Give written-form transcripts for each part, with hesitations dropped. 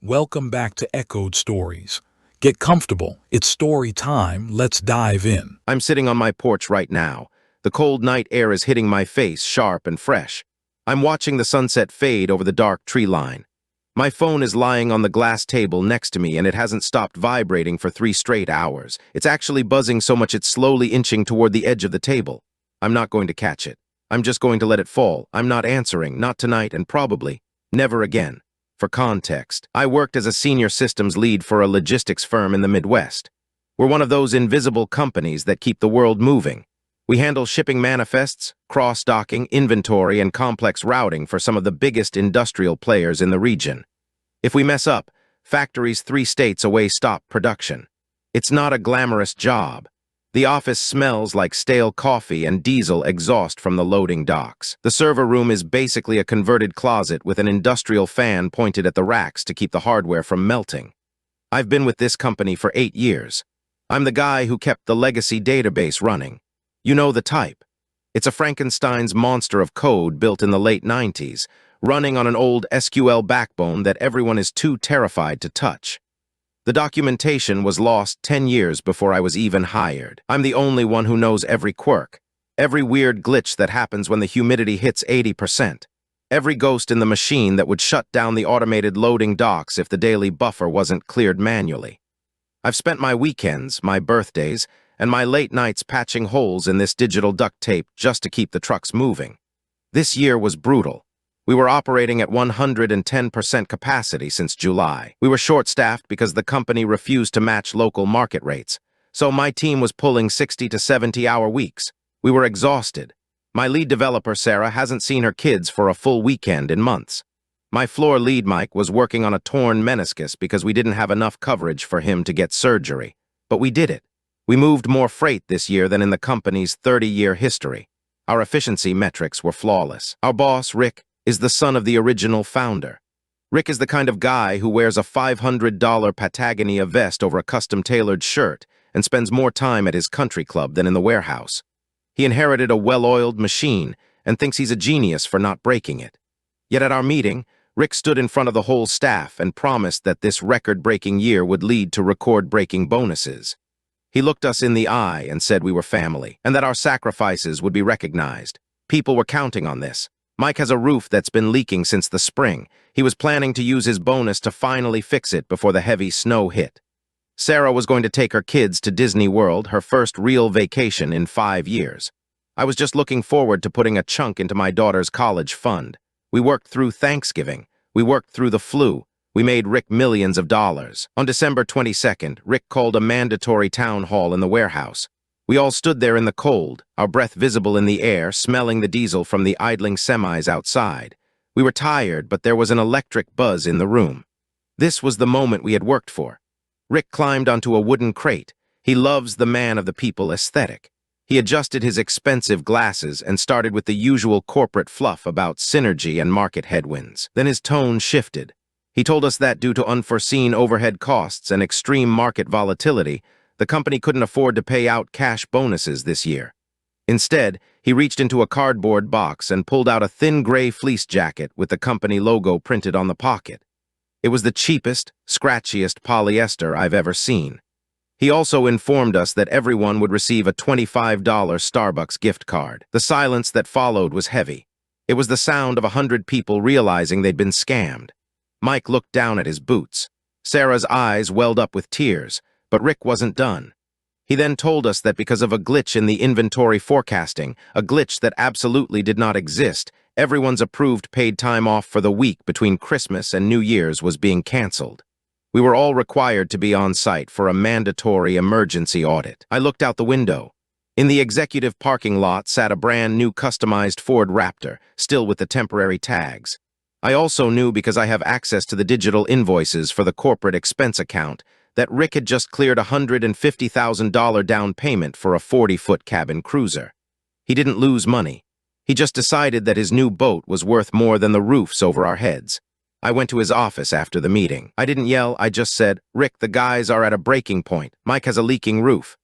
Welcome back to Echoed Stories. Get comfortable. It's story time. Let's dive in. I'm sitting on my porch right now. The cold night air is hitting my face, sharp and fresh. I'm watching the sunset fade over the dark tree line. My phone is lying on the glass table next to me, and it hasn't stopped vibrating for 3 straight hours. It's actually buzzing so much it's slowly inching toward the edge of the table. I'm not going to catch it. I'm just going to let it fall. I'm not answering, not tonight, and probably never again. For context, I worked as a senior systems lead for a logistics firm in the Midwest. We're one of those invisible companies that keep the world moving. We handle shipping manifests, cross-docking, inventory, and complex routing for some of the biggest industrial players in the region. If we mess up, factories 3 states away stop production. It's not a glamorous job. The office smells like stale coffee and diesel exhaust from the loading docks. The server room is basically a converted closet with an industrial fan pointed at the racks to keep the hardware from melting. I've been with this company for 8 years. I'm the guy who kept the legacy database running. You know the type. It's a Frankenstein's monster of code built in the late 90s, running on an old SQL backbone that everyone is too terrified to touch. The documentation was lost 10 years before I was even hired. I'm the only one who knows every quirk, every weird glitch that happens when the humidity hits 80%, every ghost in the machine that would shut down the automated loading docks if the daily buffer wasn't cleared manually. I've spent my weekends, my birthdays, and my late nights patching holes in this digital duct tape just to keep the trucks moving. This year was brutal. We were operating at 110% capacity since July. We were short-staffed because the company refused to match local market rates, so my team was pulling 60 to 70-hour weeks. We were exhausted. My lead developer, Sarah, hasn't seen her kids for a full weekend in months. My floor lead, Mike, was working on a torn meniscus because we didn't have enough coverage for him to get surgery. But we did it. We moved more freight this year than in the company's 30-year history. Our efficiency metrics were flawless. Our boss, Rick, is the son of the original founder. Rick is the kind of guy who wears a $500 Patagonia vest over a custom-tailored shirt and spends more time at his country club than in the warehouse. He inherited a well-oiled machine and thinks he's a genius for not breaking it. Yet at our meeting, Rick stood in front of the whole staff and promised that this record-breaking year would lead to record-breaking bonuses. He looked us in the eye and said we were family, and that our sacrifices would be recognized. People were counting on this. Mike has a roof that's been leaking since the spring. He was planning to use his bonus to finally fix it before the heavy snow hit. Sarah was going to take her kids to Disney World, her first real vacation in 5 years. I was just looking forward to putting a chunk into my daughter's college fund. We worked through Thanksgiving. We worked through the flu. We made Rick millions of dollars. On December 22nd, Rick called a mandatory town hall in the warehouse. We all stood there in the cold, our breath visible in the air, smelling the diesel from the idling semis outside. We were tired, but there was an electric buzz in the room. This was the moment we had worked for. Rick climbed onto a wooden crate. He loves the man of the people aesthetic. He adjusted his expensive glasses and started with the usual corporate fluff about synergy and market headwinds. Then his tone shifted. He told us that due to unforeseen overhead costs and extreme market volatility, the company couldn't afford to pay out cash bonuses this year. Instead, he reached into a cardboard box and pulled out a thin gray fleece jacket with the company logo printed on the pocket. It was the cheapest, scratchiest polyester I've ever seen. He also informed us that everyone would receive a $25 Starbucks gift card. The silence that followed was heavy. It was the sound of 100 people realizing they'd been scammed. Mike looked down at his boots. Sarah's eyes welled up with tears. But Rick wasn't done. He then told us that because of a glitch in the inventory forecasting, a glitch that absolutely did not exist, everyone's approved paid time off for the week between Christmas and New Year's was being canceled. We were all required to be on site for a mandatory emergency audit. I looked out the window. In the executive parking lot sat a brand new customized Ford Raptor, still with the temporary tags. I also knew, because I have access to the digital invoices for the corporate expense account, that Rick had just cleared a $150,000 down payment for a 40-foot cabin cruiser. He didn't lose money. He just decided that his new boat was worth more than the roofs over our heads. I went to his office after the meeting. I didn't yell, I just said, "Rick, the guys are at a breaking point. Mike has a leaking roof.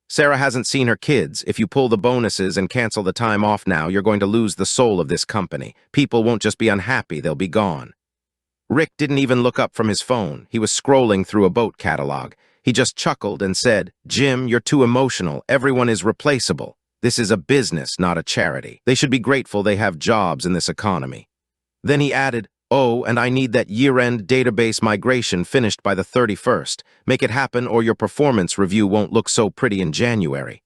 Sarah hasn't seen her kids. If you pull the bonuses and cancel the time off now, you're going to lose the soul of this company. People won't just be unhappy, they'll be gone." Rick didn't even look up from his phone. He was scrolling through a boat catalog. He just chuckled and said, "Jim, you're too emotional. Everyone is replaceable. This is a business, not a charity. They should be grateful they have jobs in this economy." Then he added, "Oh, and I need that year-end database migration finished by the 31st. Make it happen or your performance review won't look so pretty in January."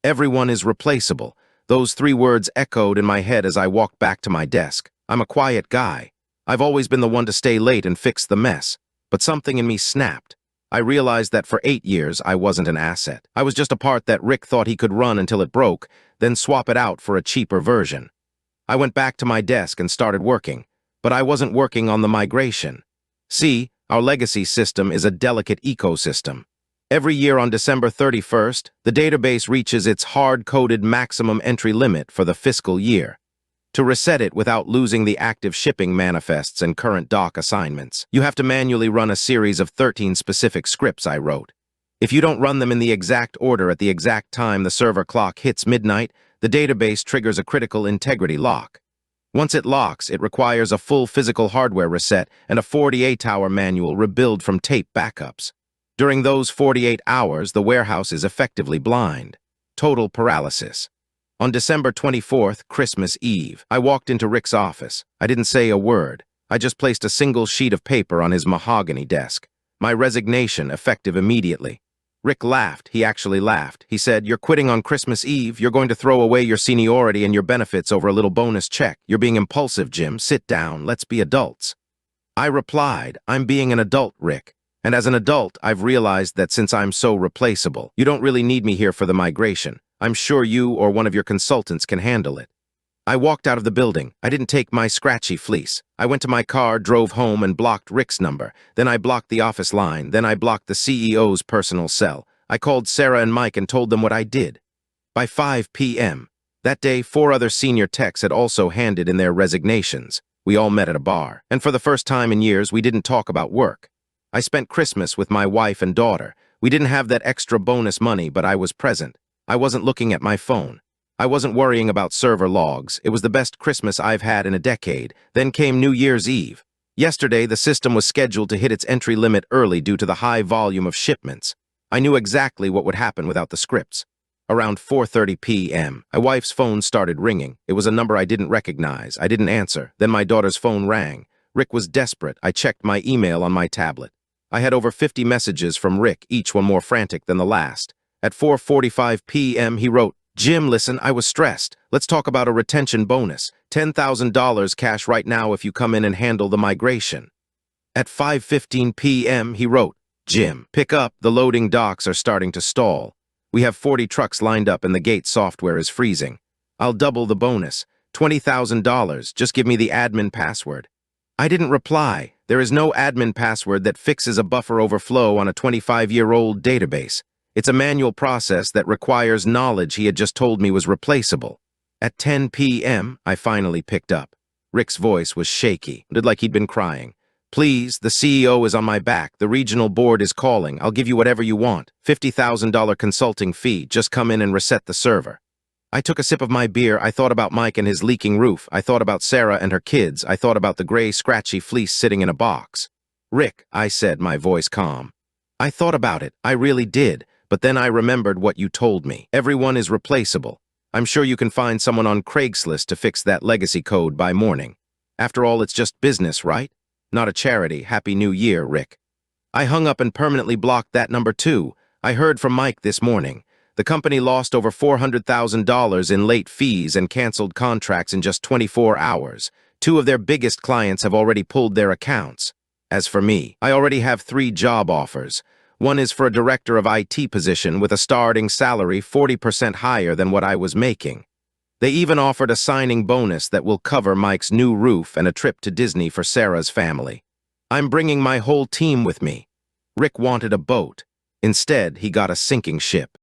Everyone is replaceable. Those 3 words echoed in my head as I walked back to my desk. I'm a quiet guy. I've always been the one to stay late and fix the mess. But something in me snapped. I realized that for 8 years, I wasn't an asset. I was just a part that Rick thought he could run until it broke, then swap it out for a cheaper version. I went back to my desk and started working, but I wasn't working on the migration. See, our legacy system is a delicate ecosystem. Every year on December 31st, the database reaches its hard-coded maximum entry limit for the fiscal year. To reset it without losing the active shipping manifests and current doc assignments, you have to manually run a series of 13 specific scripts I wrote. If you don't run them in the exact order at the exact time the server clock hits midnight, the database triggers a critical integrity lock. Once it locks, it requires a full physical hardware reset and a 48-hour manual rebuild from tape backups. During those 48 hours, the warehouse is effectively blind. Total paralysis. On December 24th, Christmas Eve, I walked into Rick's office. I didn't say a word. I just placed a single sheet of paper on his mahogany desk. My resignation, effective immediately. Rick laughed. He actually laughed. He said, "You're quitting on Christmas Eve. You're going to throw away your seniority and your benefits over a little bonus check. You're being impulsive, Jim. Sit down. Let's be adults." I replied, "I'm being an adult, Rick. And as an adult, I've realized that since I'm so replaceable, you don't really need me here for the migration. I'm sure you or one of your consultants can handle it." I walked out of the building. I didn't take my scratchy fleece. I went to my car, drove home, and blocked Rick's number. Then I blocked the office line. Then I blocked the CEO's personal cell. I called Sarah and Mike and told them what I did. By 5 p.m. that day, 4 other senior techs had also handed in their resignations. We all met at a bar. And for the first time in years, we didn't talk about work. I spent Christmas with my wife and daughter. We didn't have that extra bonus money, but I was present. I wasn't looking at my phone. I wasn't worrying about server logs. It was the best Christmas I've had in a decade. Then came New Year's Eve. Yesterday, the system was scheduled to hit its entry limit early due to the high volume of shipments. I knew exactly what would happen without the scripts. Around 4:30 p.m., my wife's phone started ringing. It was a number I didn't recognize. I didn't answer. Then my daughter's phone rang. Rick was desperate. I checked my email on my tablet. I had over 50 messages from Rick, each one more frantic than the last. At 4:45 p.m., he wrote, "Jim, listen, I was stressed. Let's talk about a retention bonus. $10,000 cash right now if you come in and handle the migration." At 5:15 p.m., he wrote, "Jim, pick up. The loading docks are starting to stall. We have 40 trucks lined up and the gate software is freezing. I'll double the bonus. $20,000. Just give me the admin password." I didn't reply. There is no admin password that fixes a buffer overflow on a 25-year-old database. It's a manual process that requires knowledge he had just told me was replaceable. At 10 p.m., I finally picked up. Rick's voice was shaky, like he'd been crying. "Please, the CEO is on my back. The regional board is calling. I'll give you whatever you want. $50,000 consulting fee. Just come in and reset the server." I took a sip of my beer. I thought about Mike and his leaking roof. I thought about Sarah and her kids. I thought about the gray, scratchy fleece sitting in a box. "Rick," I said, my voice calm. "I thought about it. I really did. But then I remembered what you told me. Everyone is replaceable. I'm sure you can find someone on Craigslist to fix that legacy code by morning. After all, it's just business, right? Not a charity. Happy New Year, Rick." I hung up and permanently blocked that number too. I heard from Mike this morning. The company lost over $400,000 in late fees and canceled contracts in just 24 hours. 2 of their biggest clients have already pulled their accounts. As for me, I already have 3 job offers. One is for a director of IT position with a starting salary 40% higher than what I was making. They even offered a signing bonus that will cover Mike's new roof and a trip to Disney for Sarah's family. I'm bringing my whole team with me. Rick wanted a boat. Instead, he got a sinking ship.